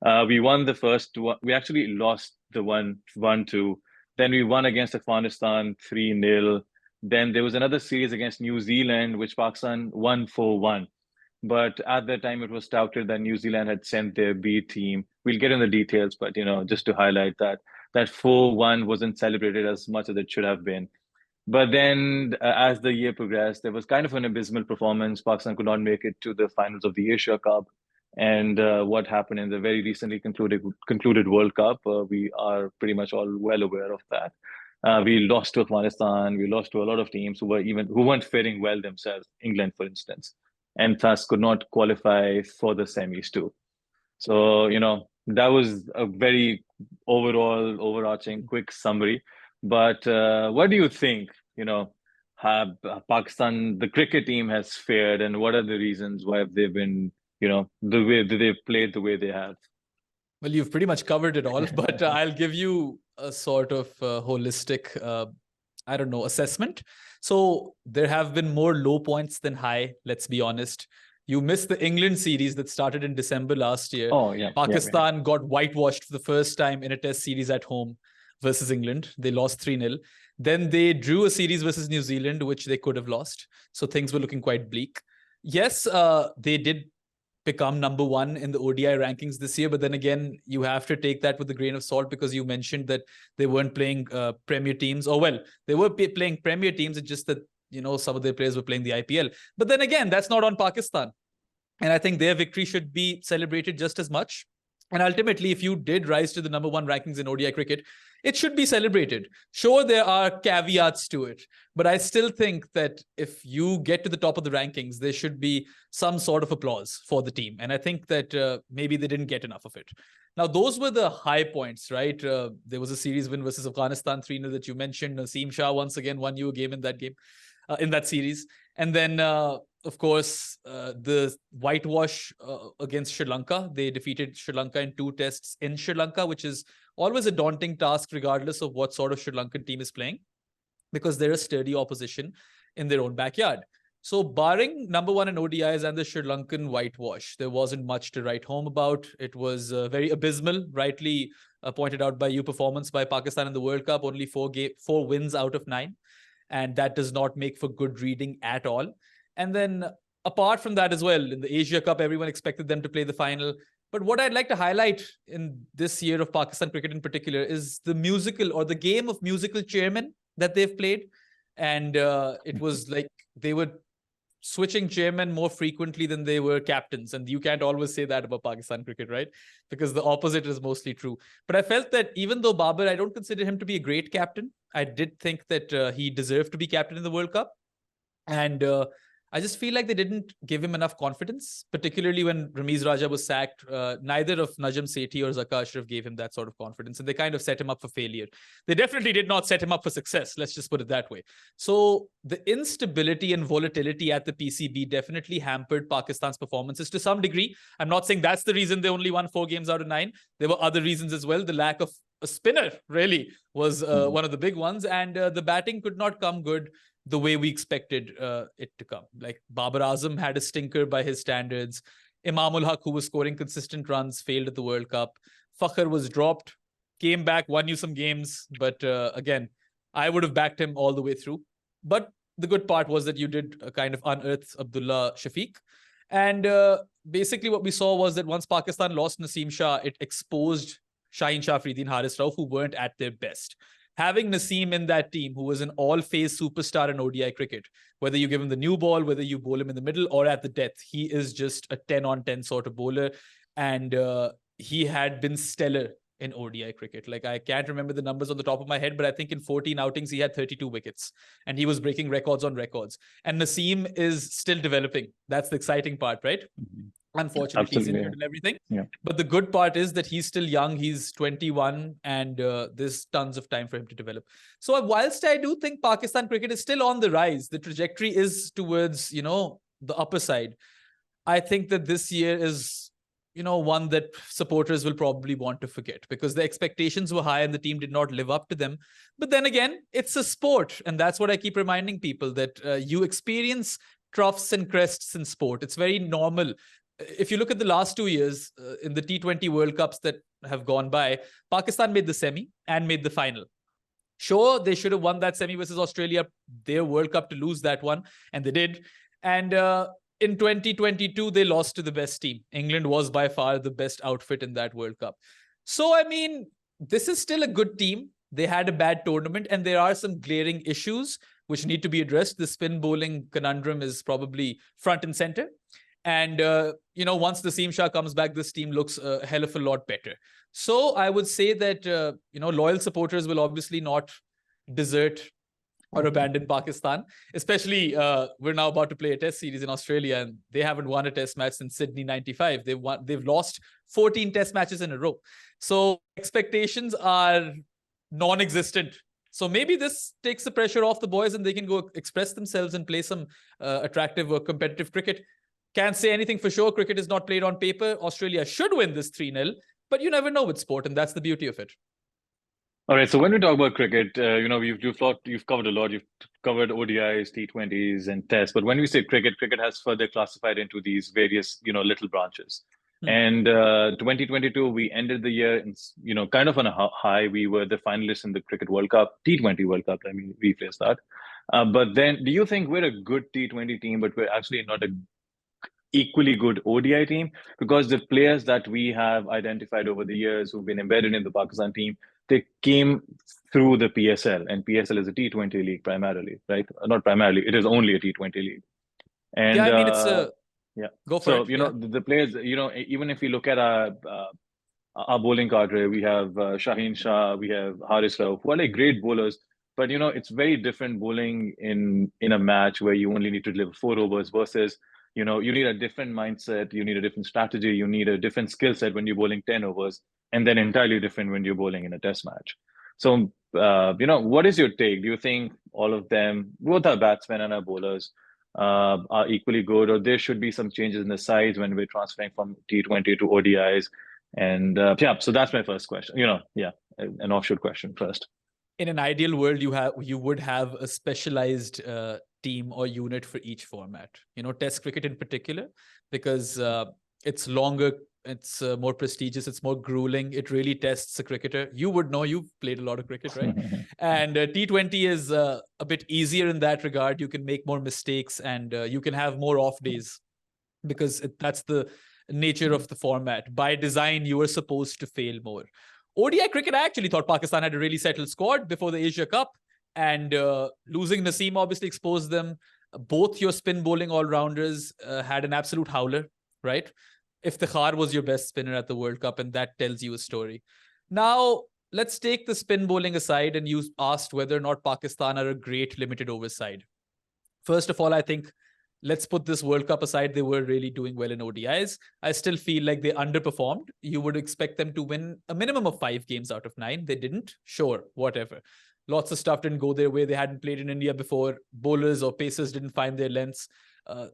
We won the first one. We actually lost the 1-2. Then we won against Afghanistan 3-0. Then there was another series against New Zealand, which Pakistan won 4-1. But at that time, it was touted that New Zealand had sent their B team. We'll get in the details, but just to highlight that 4-1 wasn't celebrated as much as it should have been. But then, as the year progressed, there was kind of an abysmal performance. Pakistan could not make it to the finals of the Asia Cup. And what happened in the very recently concluded World Cup, we are pretty much all well aware of that. We lost to Afghanistan. We lost to a lot of teams who weren't faring well themselves. England, for instance, and thus could not qualify for the semis too. So that was a very overarching, quick summary. But what do you think? Have Pakistan, the cricket team, has fared, and what are the reasons why have they been, the way they've played the way they have? Well, you've pretty much covered it all, but I'll give you a sort of holistic, assessment. So there have been more low points than high, let's be honest. You missed the England series that started in December last year. Oh, yeah. Pakistan got whitewashed for the first time in a test series at home versus England. They lost 3-0. Then they drew a series versus New Zealand, which they could have lost. So things were looking quite bleak. Yes, they did become number one in the ODI rankings this year. But then again, you have to take that with a grain of salt because you mentioned that they weren't playing Premier teams. Or well, they were playing Premier teams. It's just that, some of their players were playing the IPL. But then again, that's not on Pakistan. And I think their victory should be celebrated just as much. And ultimately, if you did rise to the number one rankings in ODI cricket, it should be celebrated. Sure, there are caveats to it, but I still think that if you get to the top of the rankings, there should be some sort of applause for the team. And I think that maybe they didn't get enough of it. Now, those were the high points, right? There was a series win versus Afghanistan 3-0 that you mentioned. Naseem Shah once again won you a game in that series. And then, of course, the whitewash against Sri Lanka. They defeated Sri Lanka in 2 tests in Sri Lanka, which is always a daunting task, regardless of what sort of Sri Lankan team is playing, because they're a sturdy opposition in their own backyard. So barring number one in ODIs and the Sri Lankan whitewash, there wasn't much to write home about. It was very abysmal, rightly pointed out by you, performance by Pakistan in the World Cup, only 4 wins out of 9. And that does not make for good reading at all. And then apart from that as well, in the Asia Cup, everyone expected them to play the final. But what I'd like to highlight in this year of Pakistan cricket in particular is the musical or the game of musical chairman that they've played. And it was like they were switching chairmen more frequently than they were captains. And you can't always say that about Pakistan cricket, right? Because the opposite is mostly true. But I felt that even though Babar, I don't consider him to be a great captain, I did think that he deserved to be captain in the World Cup. And I just feel like they didn't give him enough confidence, particularly when Ramiz Raja was sacked. Neither of Najam Sethi or Zaka Ashraf gave him that sort of confidence, and they kind of set him up for failure. They definitely did not set him up for success. Let's just put it that way. So the instability and volatility at the PCB definitely hampered Pakistan's performances to some degree. I'm not saying that's the reason they only won 4 games out of 9. There were other reasons as well. The lack of a spinner really was one of the big ones, and the batting could not come good the way we expected it to come. Like Babar Azam had a stinker by his standards. Imamul Haq, who was scoring consistent runs, failed at the World Cup. Fakhr was dropped, came back, won you some games. But again, I would have backed him all the way through. But the good part was that you did kind of unearth Abdullah Shafiq. And basically what we saw was that once Pakistan lost Naseem Shah, it exposed Shaheen Shah Afridi, Haris Rauf, who weren't at their best. Having Naseem in that team, who was an all-phase superstar in ODI cricket, whether you give him the new ball, whether you bowl him in the middle or at the death, he is just a 10-on-10 sort of bowler. And he had been stellar in ODI cricket. Like, I can't remember the numbers on the top of my head, but I think in 14 outings, he had 32 wickets. And he was breaking records on records. And Naseem is still developing. That's the exciting part, right? Mm-hmm. Unfortunately, he's injured and everything. Yeah. But the good part is that he's still young. He's 21 and there's tons of time for him to develop. So whilst I do think Pakistan cricket is still on the rise, the trajectory is towards, the upper side. I think that this year is, one that supporters will probably want to forget because the expectations were high and the team did not live up to them. But then again, it's a sport. And that's what I keep reminding people, that you experience troughs and crests in sport. It's very normal. if you look at the last 2 years in the T20 World Cups that have gone by, Pakistan made the semi and made the final. Sure, they should have won that semi versus Australia, their World Cup, to lose that one, and they did. And in 2022, they lost to the best team. England was by far the best outfit in that World Cup. So, I mean, this is still a good team. They had a bad tournament, and there are some glaring issues which need to be addressed. The spin bowling conundrum is probably front and center. And, once the Seam Shah comes back, this team looks a hell of a lot better. So I would say that, loyal supporters will obviously not desert or abandon Pakistan. Especially, we're now about to play a test series in Australia, and they haven't won a test match since Sydney 95. They've lost 14 test matches in a row. So expectations are non-existent. So maybe this takes the pressure off the boys and they can go express themselves and play some attractive or competitive cricket. Can't say anything for sure. Cricket is not played on paper. Australia should win this 3-0, but you never know with sport, and that's the beauty of it. All right. So when we talk about cricket, you've covered a lot. You've covered ODIs, T20s, and Tests. But when we say cricket, cricket has further classified into these various, little branches. And 2022, we ended the year, kind of on a high. We were the finalists in the Cricket World Cup, T20 World Cup. Let me rephrase that. But then, do you think we're a good T20 team, but we're actually not a equally good ODI team? Because the players that we have identified over the years who've been embedded in the Pakistan team, they came through the PSL, and PSL is a T20 league primarily, right? Not primarily, it is only a T20 league. And yeah, I mean, it's go for it. The players, even if we look at our bowling cadre, we have Shaheen Shah, we have Haris Rauf, who are like great bowlers. But it's very different bowling in a match where you only need to deliver 4 overs versus you need a different mindset, you need a different strategy, you need a different skill set when you're bowling 10 overs, and then entirely different when you're bowling in a test match. So, what is your take? Do you think all of them, both our batsmen and our bowlers, are equally good, or there should be some changes in the sides when we're transferring from T20 to ODIs? And so that's my first question. An offshoot question first. In an ideal world, you would have a specialized team or unit for each format. Test cricket in particular, because it's longer, it's more prestigious, it's more grueling. It really tests a cricketer. You would know, you've played a lot of cricket, right? And T20 is a bit easier in that regard. You can make more mistakes and you can have more off days because that's the nature of the format. By design, you are supposed to fail more. ODI cricket, I actually thought Pakistan had a really settled squad before the Asia Cup, and losing Naseem obviously exposed them. Both your spin bowling all-rounders had an absolute howler, right? Iftikhar was your best spinner at the World Cup, and that tells you a story. Now, let's take the spin bowling aside, and you asked whether or not Pakistan are a great limited over side. First of all, I think let's put this World Cup aside. They were really doing well in ODIs. I still feel like they underperformed. You would expect them to win a minimum of 5 games out of 9. They didn't. Sure, whatever. Lots of stuff didn't go their way. They hadn't played in India before. Bowlers or pacers didn't find their lengths.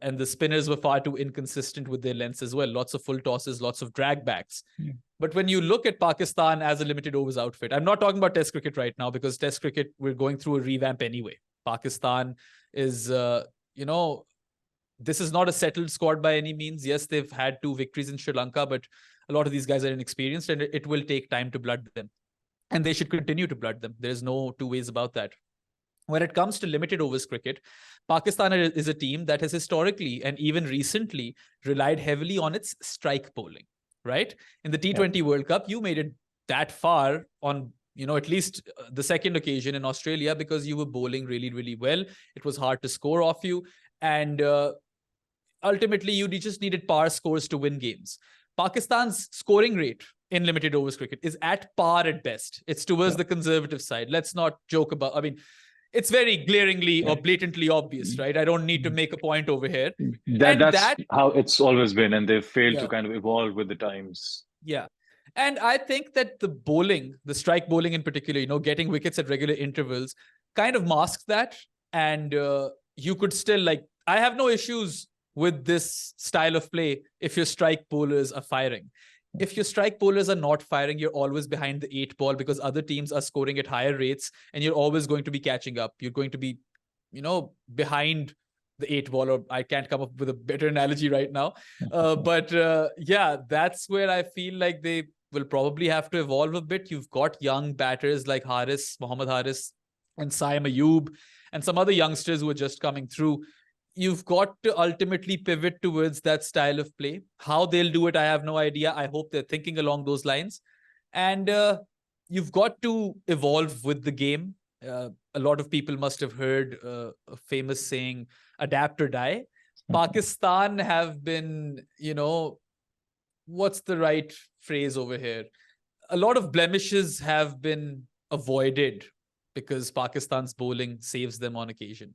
And the spinners were far too inconsistent with their lengths as well. Lots of full tosses, lots of drag backs. But when you look at Pakistan as a limited overs outfit, I'm not talking about Test cricket right now, because Test cricket, we're going through a revamp anyway. Pakistan is, this is not a settled squad by any means. Yes, they've had 2 victories in Sri Lanka, but a lot of these guys are inexperienced, and it will take time to blood them. And they should continue to blood them. There's no 2 ways about that. When it comes to limited overs cricket, Pakistan is a team that has historically and even recently relied heavily on its strike bowling, right? In the T20 World Cup, you made it that far on, at least the second occasion in Australia, because you were bowling really, really well. It was hard to score off you. And ultimately, you just needed par scores to win games. Pakistan's scoring rate in limited overs cricket is at par at best. It's towards the conservative side. Let's not joke about, it's very glaringly or blatantly obvious, right? I don't need to make a point over here. That's how it's always been, and they've failed to kind of evolve with the times. Yeah. And I think that the bowling, the strike bowling in particular, getting wickets at regular intervals kind of masks that. And you could still, I have no issues with this style of play if your strike bowlers are firing. If your strike bowlers are not firing, you're always behind the 8 ball because other teams are scoring at higher rates, and you're always going to be catching up. You're going to be, behind the 8 ball, or I can't come up with a better analogy right now. But yeah, that's where I feel like they will probably have to evolve a bit. You've got young batters like Mohammad Haris, and Saim Ayub, and some other youngsters who are just coming through. You've got to ultimately pivot towards that style of play. How they'll do it, I have no idea. I hope they're thinking along those lines. And you've got to evolve with the game. A lot of people must have heard a famous saying, adapt or die. Pakistan have been, what's the right phrase over here? A lot of blemishes have been avoided because Pakistan's bowling saves them on occasion.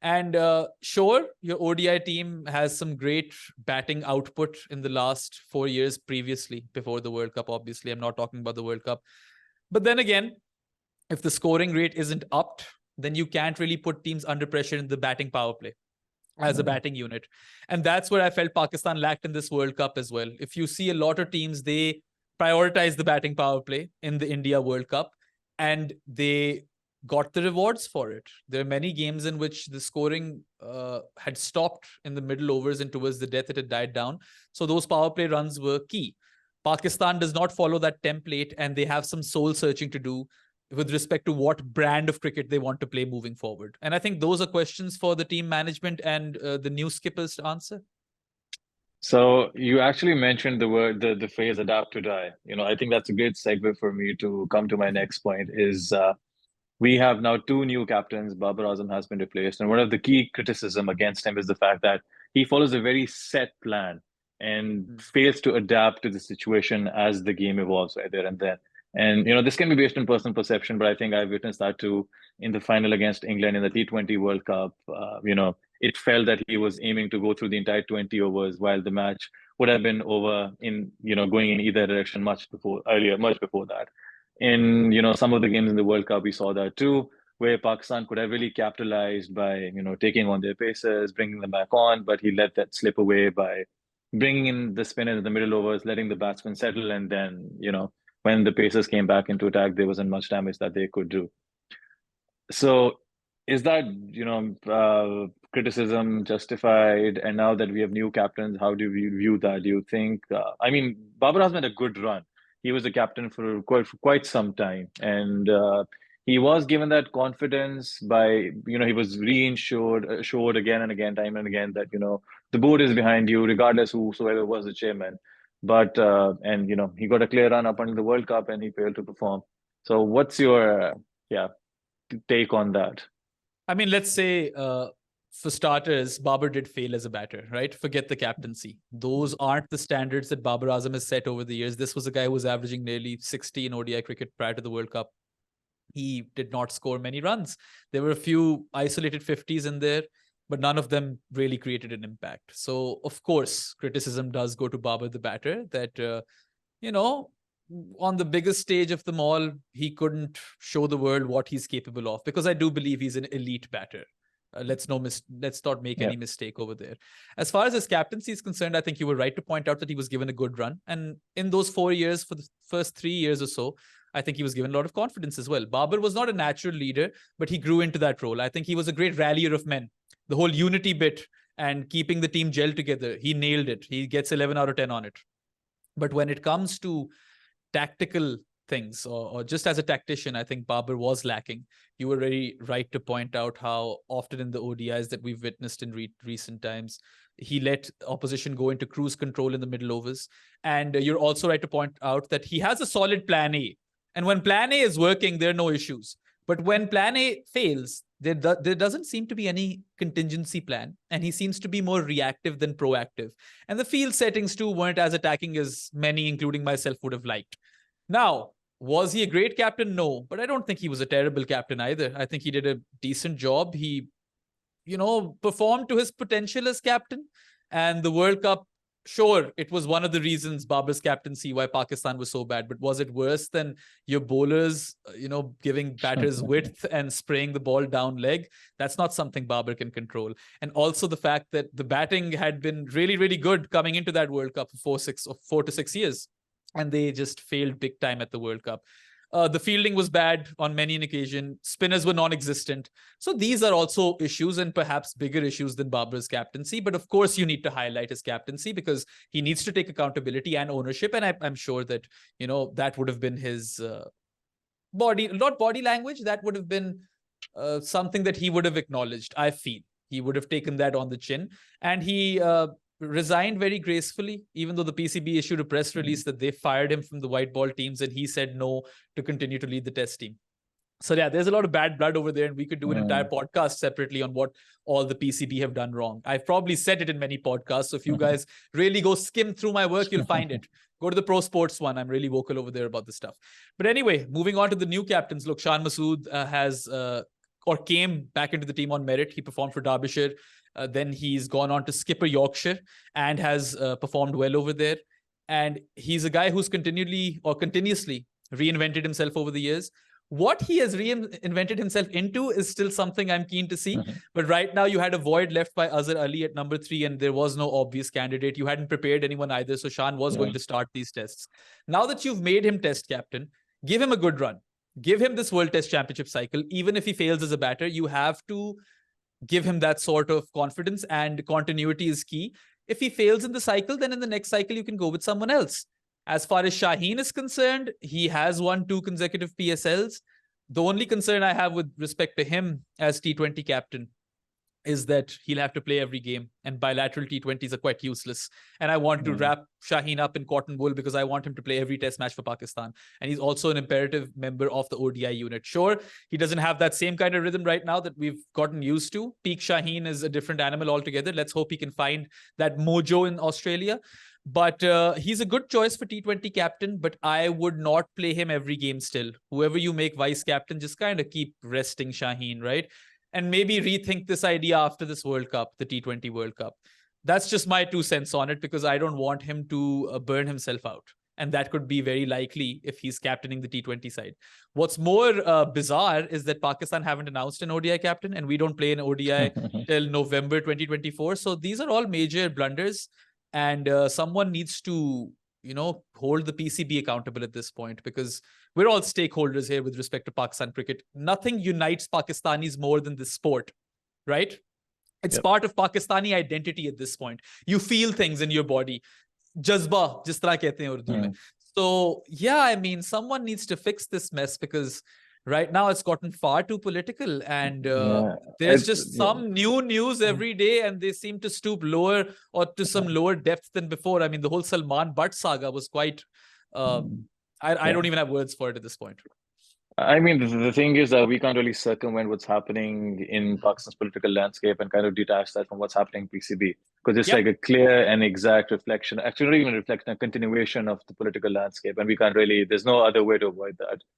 And sure, your ODI team has some great batting output in the last 4 years previously, before the World Cup, obviously. I'm not talking about the World Cup. But then again, if the scoring rate isn't upped, then you can't really put teams under pressure in the batting power play as a batting unit. And that's where I felt Pakistan lacked in this World Cup as well. If you see a lot of teams, they prioritize the batting power play in the India World Cup, and they got the rewards for it. There are many games in which the scoring had stopped in the middle overs, and towards the death it had died down. So those power play runs were key. Pakistan does not follow that template, and they have some soul searching to do with respect to what brand of cricket they want to play moving forward. And I think those are questions for the team management and the new skippers to answer. So you actually mentioned the phrase adapt to die. I think that's a great segue for me to come to my next point is we have now two new captains. Babar Azam has been replaced. And one of the key criticism against him is the fact that he follows a very set plan and fails to adapt to the situation as the game evolves right there and then. And, this can be based on personal perception, but I think I've witnessed that too in the final against England in the T20 World Cup. It felt that he was aiming to go through the entire 20 overs while the match would have been over in, going in either direction much before that. In, some of the games in the World Cup, we saw that too, where Pakistan could have really capitalized by, taking on their paces, bringing them back on, but he let that slip away by bringing in the spinners in the middle overs, letting the batsmen settle, and then, when the Pacers came back into attack, there wasn't much damage that they could do. So is that, criticism justified? And now that we have new captains, how do we view that? Do you think, Babar has had a good run. He was the captain for quite some time. And he was given that confidence by, he was assured again and again, time and again that, the board is behind you, regardless whosoever was the chairman. But he got a clear run up until the World Cup and he failed to perform. So what's your take on that? Let's say for starters, Babar did fail as a batter, right? Forget the captaincy. Those aren't the standards that Babar Azam has set over the years. This was a guy who was averaging nearly 60 in ODI cricket prior to the World Cup. He did not score many runs. There were a few isolated 50s in there, but none of them really created an impact. So, of course, criticism does go to Babar, the batter, that, on the biggest stage of them all, he couldn't show the world what he's capable of, because I do believe he's an elite batter. Let's not make any mistake over there. As far as his captaincy is concerned, I think you were right to point out that he was given a good run. And in those 4 years, for the first 3 years or so, I think he was given a lot of confidence as well. Babar was not a natural leader, but he grew into that role. I think he was a great rallier of men. The whole unity bit and keeping the team gel together, he nailed it. He gets 11 out of 10 on it. But when it comes to tactical things, or just as a tactician, I think Babar was lacking. You were very right to point out how often in the ODIs that we've witnessed in recent times, he let opposition go into cruise control in the middle overs. And you're also right to point out that he has a solid plan A. And when plan A is working, there are no issues. But when plan A fails, there doesn't seem to be any contingency plan. And he seems to be more reactive than proactive. And the field settings too weren't as attacking as many, including myself, would have liked. Now, was he a great captain? No, but I don't think he was a terrible captain either. I think he did a decent job. He, performed to his potential as captain. And the World Cup, sure, it was one of the reasons, Babar's captaincy, why Pakistan was so bad. But was it worse than your bowlers, giving batters width and spraying the ball down leg? That's not something Babar can control. And also the fact that the batting had been really, really good coming into that World Cup for 4 to 6 years. And they just failed big time at the World Cup. The fielding was bad on many an occasion. Spinners were non-existent. So these are also issues, and perhaps bigger issues than Babar's captaincy. But of course, you need to highlight his captaincy because he needs to take accountability and ownership. And I'm sure that, that would have been his not body language. That would have been something that he would have acknowledged, I feel. He would have taken that on the chin. And he resigned very gracefully, even though the PCB issued a press release that they fired him from the white ball teams, and he said no to continue to lead the test team. So yeah, there's a lot of bad blood over there, and we could do an entire podcast separately on what all the PCB have done wrong. I've probably said it in many podcasts, so if you guys really go skim through my work, you'll find it. Go to the Pro Sports one. I'm really vocal over there about this stuff. But anyway, moving on to the new captains. Look, Shan Masood came back into the team on merit. He performed for Derbyshire. Then he's gone on to skipper Yorkshire and has performed well over there. And he's a guy who's continuously reinvented himself over the years. What he has reinvented himself into is still something I'm keen to see. But right now you had a void left by Azhar Ali at number 3, and there was no obvious candidate. You hadn't prepared anyone either. So Shan was going to start these tests. Now that you've made him test captain, give him a good run. Give him this World Test Championship cycle. Even if he fails as a batter, you have to give him that sort of confidence, and continuity is key. If he fails in the cycle, then in the next cycle, you can go with someone else. As far as Shaheen is concerned, he has won 2 consecutive PSLs. The only concern I have with respect to him as T20 captain is that he'll have to play every game, and bilateral T20s are quite useless. And I want to wrap Shaheen up in cotton wool because I want him to play every test match for Pakistan. And he's also an imperative member of the ODI unit. Sure, he doesn't have that same kind of rhythm right now that we've gotten used to. Peak Shaheen is a different animal altogether. Let's hope he can find that mojo in Australia. But he's a good choice for T20 captain, but I would not play him every game still. Whoever you make vice captain, just kind of keep resting Shaheen, right? And maybe rethink this idea after this World Cup, the T20 World Cup. That's just my 2 cents on it, because I don't want him to burn himself out. And that could be very likely if he's captaining the T20 side. What's more bizarre is that Pakistan haven't announced an ODI captain, and we don't play an ODI till November 2024. So these are all major blunders. And someone needs to, hold the PCB accountable at this point, because we're all stakeholders here with respect to Pakistan cricket. Nothing unites Pakistanis more than this sport, right? It's part of Pakistani identity at this point. You feel things in your body. Jazba, jis tarah kehte hain Urdu mein. So, yeah, I mean, someone needs to fix this mess, because right now it's gotten far too political, and there's just some new news every day, and they seem to stoop lower or to some lower depth than before. I mean, the whole Salman Butt saga was quite, I don't even have words for it at this point. I mean, the thing is that we can't really circumvent what's happening in Pakistan's political landscape and kind of detach that from what's happening in PCB, because it's like a clear and exact reflection, actually not even a reflection, a continuation of the political landscape. And we can't really, there's no other way to avoid that.